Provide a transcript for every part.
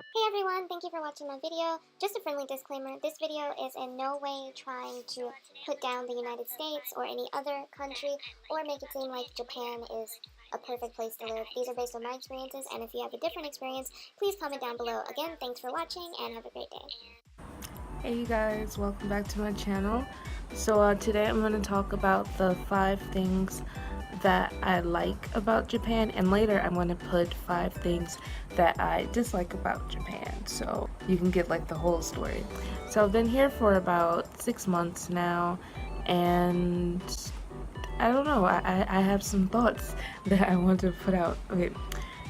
Hey everyone, thank you for watching my video. Just a friendly disclaimer, this video is in no way trying to put down the United States or any other country or make it seem like Japan is a perfect place to live. These are based on my experiences, and if you have a different experience, please comment down below. Again, thanks for watching and have a great day. Hey you guys, welcome back to my channel. So today I'm going to talk about the 5 things that I like about Japan, and later I'm going to put 5 things that I dislike about Japan, so you can get like the whole story. So I've been here for about 6 months now, and I don't know, I have some thoughts that I want to put out. Okay,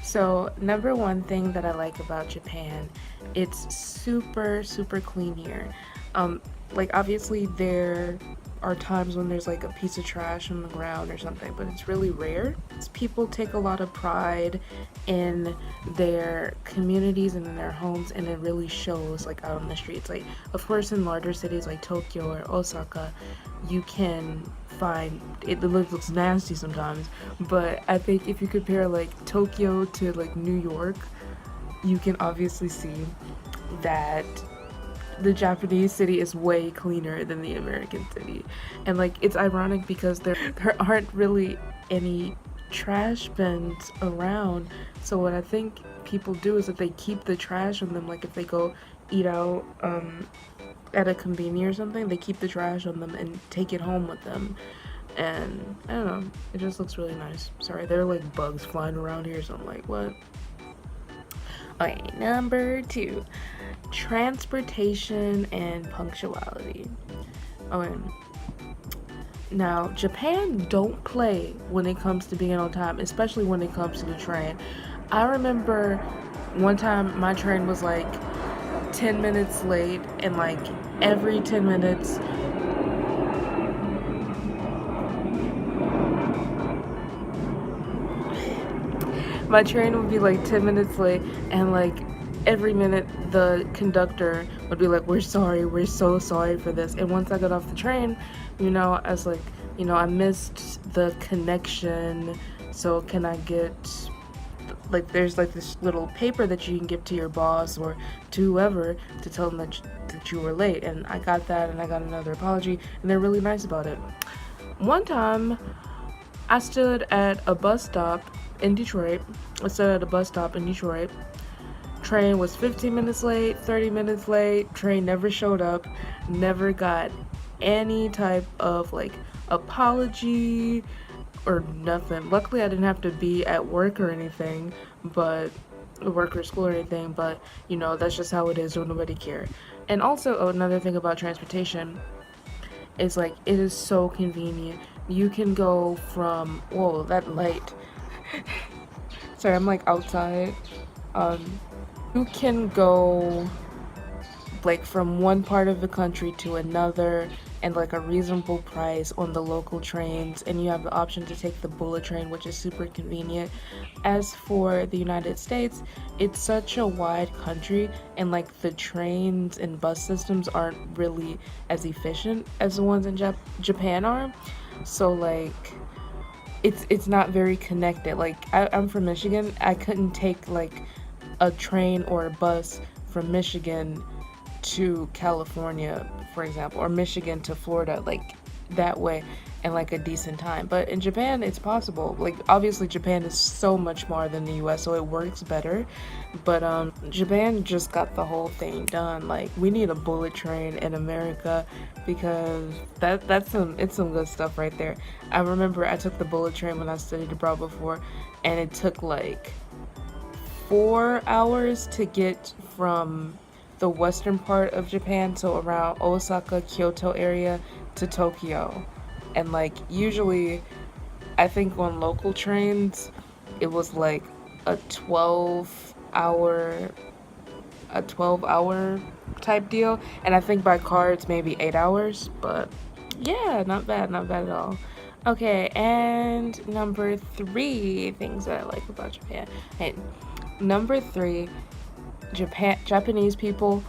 so number one thing that I like about Japan, it's super clean here. Like obviously there are times when there's like a piece of trash on the ground or something, but it's really rare. People take a lot of pride in their communities and in their homes, and it really shows like out on the streets. Like of course in larger cities like Tokyo or Osaka, you can find it looks nasty sometimes, but I think if you compare like Tokyo to like New York, you can obviously see that the Japanese city is way cleaner than the American city. And like it's ironic because there aren't really any trash bins around. So what I think people do is that they keep the trash on them. Like if they go eat out at a convenience or something, they keep the trash on them and take it home with them. And I don't know, it just looks really nice. Sorry, there are like bugs flying around here, so I'm like, what? Okay, number 2, transportation and punctuality. Okay, now Japan don't play when it comes to being on time, especially when it comes to the train. I remember one time my train was like 10 minutes late, and like every 10 minutes my train would be like 10 minutes late, and like every minute the conductor would be like, we're sorry, we're so sorry for this. And once I got off the train, I was like, I missed the connection, so can I get like, there's like this little paper that you can give to your boss or to whoever to tell them that you were late. And I got that, and I got another apology, and they're really nice about it. One time I stood at a bus stop in Detroit. Train was 15 minutes late, 30 minutes late. Train never showed up. Never got any type of like apology or nothing. Luckily, I didn't have to be at work or anything, but work or school or anything. But that's just how it is. Don't nobody care. And also another thing about transportation is like it is so convenient. You can go from, whoa, that light. Sorry, I'm like outside. You can go like from one part of the country to another and like a reasonable price on the local trains, and you have the option to take the bullet train, which is super convenient. As for the United States, it's such a wide country, and like the trains and bus systems aren't really as efficient as the ones in Japan are. So like it's not very connected. Like I'm from Michigan. I couldn't take like a train or a bus from Michigan to California, for example, or Michigan to Florida, like that way, in like a decent time. But in Japan, it's possible. Like obviously Japan is so much more than the US, so it works better. But Japan just got the whole thing done. Like we need a bullet train in America, because it's some good stuff right there. I remember I took the bullet train when I studied abroad before, and it took like 4 hours to get from the western part of Japan, so around Osaka, Kyoto area, to Tokyo. And like usually I think on local trains it was like a 12 hour type deal, and I think by car it's maybe 8 hours, but yeah, not bad at all. Okay, and number 3 things that I like about Japan. Hey, number 3, Japanese people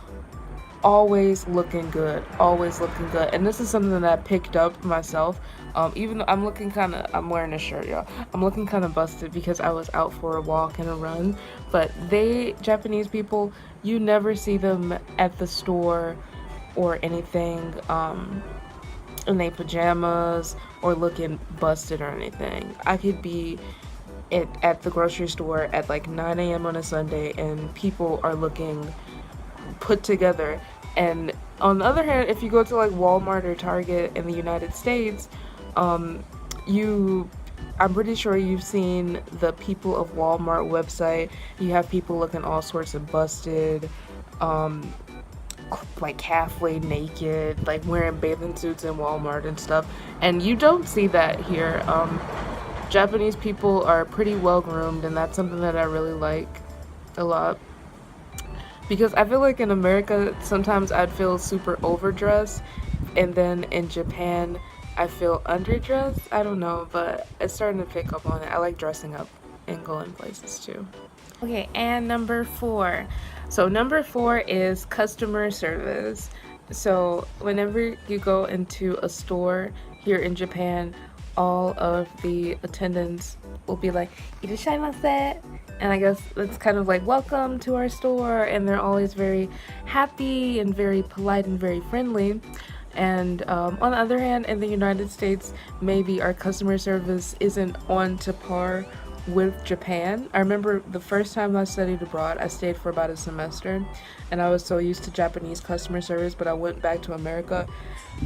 always looking good, and this is something that I picked up myself Even though I'm wearing a shirt, y'all. I'm looking kind of busted because I was out for a walk and a run. But Japanese people, you never see them at the store or anything in their pajamas or looking busted or anything. I could be at the grocery store at like 9 a.m. on a Sunday and people are looking put together. And on the other hand, if you go to like Walmart or Target in the United States, um, you I'm pretty sure you've seen the People of Walmart website. You have people looking all sorts of busted, um, like halfway naked, like wearing bathing suits in Walmart and stuff. And you don't see that here. Japanese people are pretty well groomed, and that's something that I really like a lot. Because I feel like in America, sometimes I'd feel super overdressed, and then in Japan, I feel underdressed. I don't know, but it's starting to pick up on it. I like dressing up and going places too. Okay, and number four. So, number four is customer service. So, whenever you go into a store here in Japan, all of the attendants will be like, "Irashaimase," and I guess it's kind of like, "Welcome to our store," and they're always very happy and very polite and very friendly. And on the other hand, in the United States, maybe our customer service isn't on to par with Japan. I remember the first time I studied abroad, I stayed for about a semester, and I was so used to Japanese customer service, but I went back to America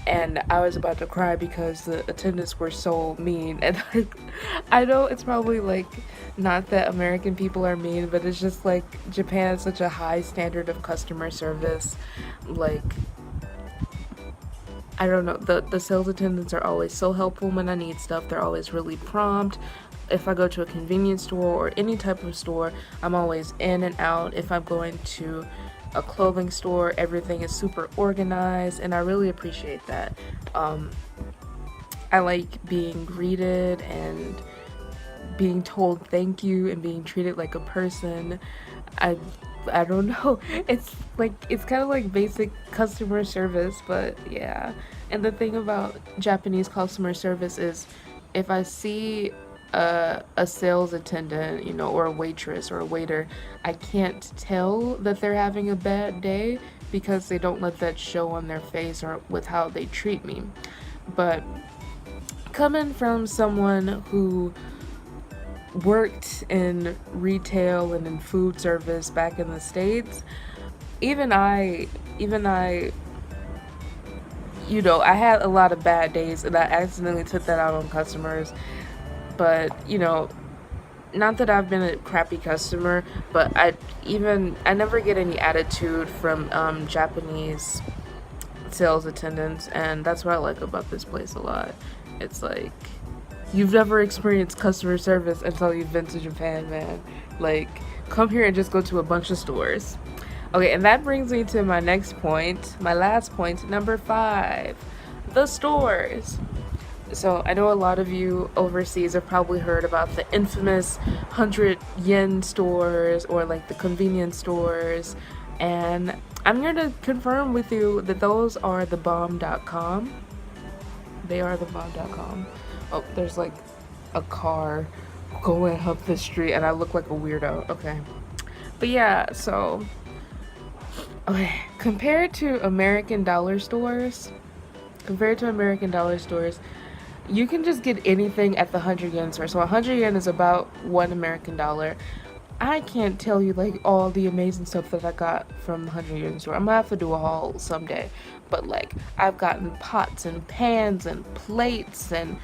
and I was about to cry because the attendants were so mean. And I know it's probably like not that American people are mean, but it's just like Japan has such a high standard of customer service. Like, I don't know, the sales attendants are always so helpful when I need stuff. They're always really prompt. If I go to a convenience store or any type of store, I'm always in and out. If I'm going to a clothing store, everything is super organized, and I really appreciate that. I like being greeted and being told thank you and being treated like a person. I I don't know. It's kind of like basic customer service, but yeah. And the thing about Japanese customer service is if I see a sales attendant, or a waitress or a waiter, I can't tell that they're having a bad day because they don't let that show on their face or with how they treat me. But coming from someone who worked in retail and in food service back in the States, even I, I had a lot of bad days and I accidentally took that out on customers. But, not that I've been a crappy customer, but I never get any attitude from Japanese sales attendants, and that's what I like about this place a lot. It's like you've never experienced customer service until you've been to Japan, man. Like, come here and just go to a bunch of stores. Okay, and that brings me to my next point, my last point, number 5, the stores. So I know a lot of you overseas have probably heard about the infamous 100 yen stores or like the convenience stores, and I'm here to confirm with you that those are the bomb.com. They are the bomb.com. Oh, there's like a car going up the street and I look like a weirdo. Okay. But yeah, so okay, compared to American dollar stores, you can just get anything at the 100 yen store. So 100 yen is about $1 American. I can't tell you like all the amazing stuff that I got from the 100 yen store. I'm gonna have to do a haul someday. But like, I've gotten pots and pans and plates and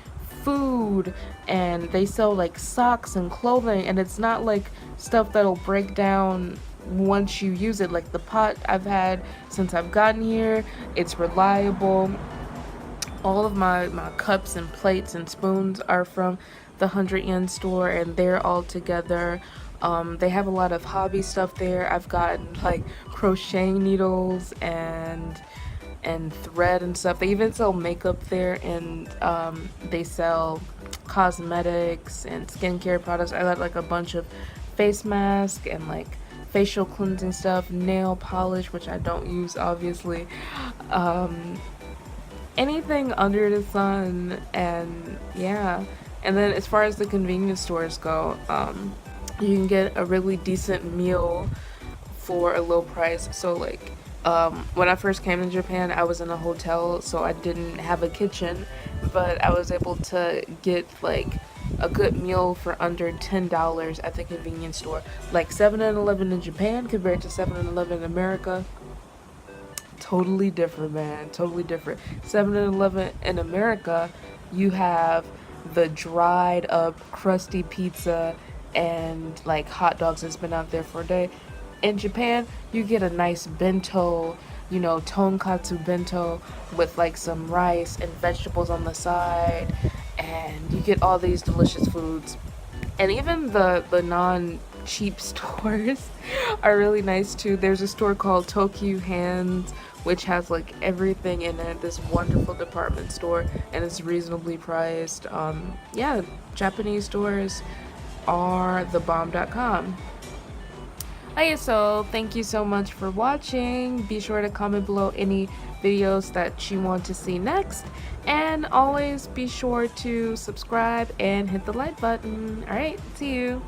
food, and they sell like socks and clothing, and it's not like stuff that'll break down once you use it. Like the pot I've had since I've gotten here, it's reliable. All of my cups and plates and spoons are from the 100 yen store, and they're all together. They have a lot of hobby stuff there. I've gotten like crocheting needles and thread and stuff. They even sell makeup there, and they sell cosmetics and skincare products. I got like a bunch of face masks and like facial cleansing stuff, nail polish, which I don't use obviously. anything under the sun. And yeah, and then as far as the convenience stores go, you can get a really decent meal for a low price. So like when I first came to Japan, I was in a hotel, so I didn't have a kitchen, but I was able to get like a good meal for under $10 at the convenience store. Like 7-Eleven in Japan compared to 7-Eleven in America, totally different, man. Totally different. 7-Eleven in America, you have the dried up, crusty pizza and like hot dogs that's been out there for a day. In Japan, you get a nice bento, tonkatsu bento with like some rice and vegetables on the side, and you get all these delicious foods. And even the non cheap stores are really nice too. There's a store called Tokyo Hands, which has like everything in it. This wonderful department store, and it's reasonably priced. Yeah, Japanese stores are the bomb.com. Okay, so thank you so much for watching. Be sure to comment below any videos that you want to see next. And always be sure to subscribe and hit the like button. Alright, see you.